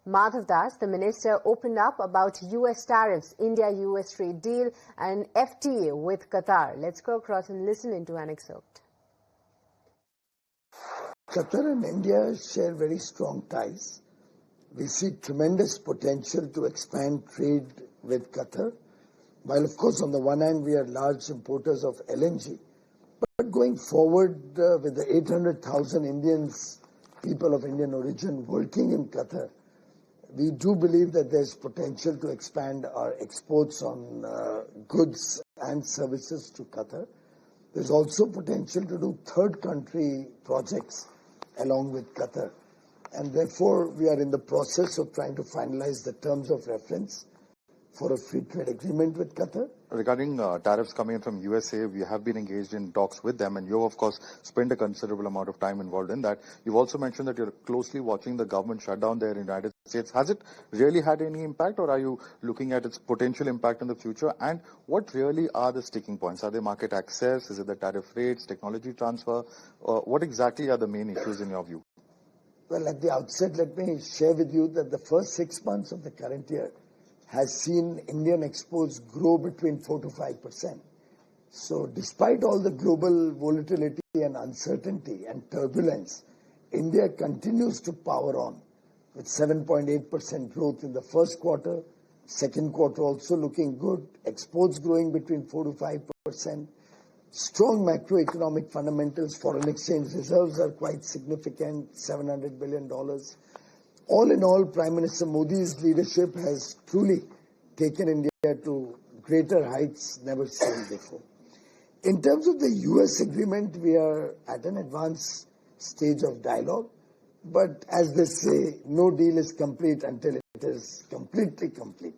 Madhav Das, the minister, opened up about US tariffs, India-US trade deal and FTA with Qatar. Let's go across and listen into an excerpt. Qatar and India share very strong ties. We see tremendous potential to expand trade with Qatar. While, of course, on the one hand, we are large importers of LNG. But going forward, with the 800,000 Indians, people of Indian origin working in Qatar, we do believe that there's potential to expand our exports on goods and services to Qatar. There's also potential to do third country projects along with Qatar. And therefore, we are in the process of trying to finalize the terms of reference for a free trade agreement with Qatar. Regarding tariffs coming in from USA, we have been engaged in talks with them, and you, of course, spent a considerable amount of time involved in that. You've also mentioned that you're closely watching the government shutdown there in the United States. Has it really had any impact, or are you looking at its potential impact in the future? And what really are the sticking points? Are they market access? Is it the tariff rates, technology transfer? What exactly are the main issues in your view? Well, at the outset, let me share with you that the first 6 months of the current year has seen Indian exports grow between 4 to 5%. So despite all the global volatility and uncertainty and turbulence, India continues to power on with 7.8% growth in the first quarter, second quarter also looking good, exports growing between 4 to 5%. Strong macroeconomic fundamentals, foreign exchange reserves are quite significant, $700 billion. All in all, Prime Minister Modi's leadership has truly taken India to greater heights never seen before. In terms of the US agreement, we are at an advanced stage of dialogue. But as they say, no deal is complete until it is completely complete.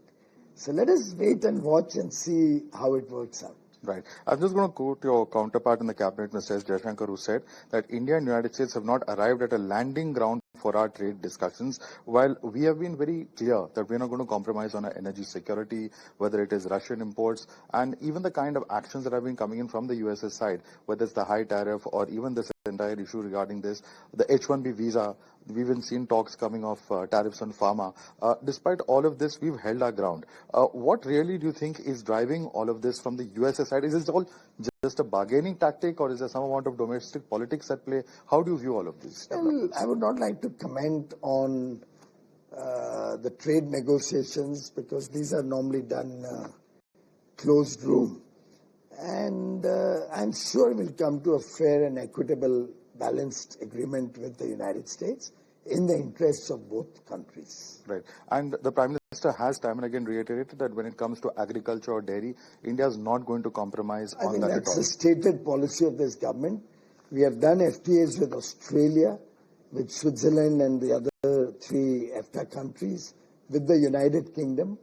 So let us wait and watch and see how it works out. Right. I'm just going to quote your counterpart in the cabinet, Mr. S. Jaishankar, who said that India and United States have not arrived at a landing ground for our trade discussions, while we have been very clear that we're not going to compromise on our energy security, whether it is Russian imports, and even the kind of actions that have been coming in from the US's side, whether it's the high tariff or even this entire issue regarding this, the H-1B visa. We've even seen talks coming of tariffs on pharma. Despite all of this, we've held our ground. What really do you think is driving all of this from the US's side? Is this all just a bargaining tactic, or is there some amount of domestic politics at play? How do you view all of this? Well, I would not like to comment on the trade negotiations because these are normally done closed room. And I'm sure we'll come to a fair and equitable balanced agreement with the United States in the interests of both countries. Right. And the Prime Minister has time and again reiterated that when it comes to agriculture or dairy, India is not going to compromise on that at all. I think that's the stated policy of this government. We have done FTAs with Australia, with Switzerland and the other 3 FTA countries, with the United Kingdom.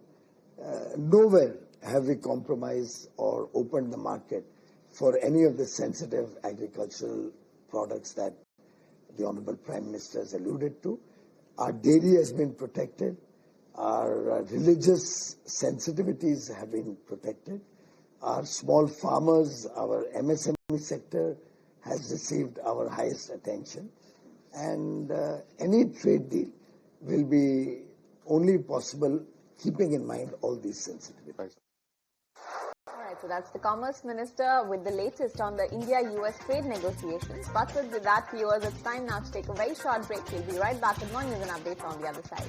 Nowhere have we compromised or opened the market for any of the sensitive agricultural products that the Honorable Prime Minister has alluded to. Our dairy has been protected. Our religious sensitivities have been protected. Our small farmers, our MSME sector has received our highest attention. And any trade deal will be only possible keeping in mind all these sensitivities. So that's the Commerce Minister with the latest on the India-US trade negotiations. But with that, viewers, it's time now to take a very short break. We'll be right back with more news and updates on the other side.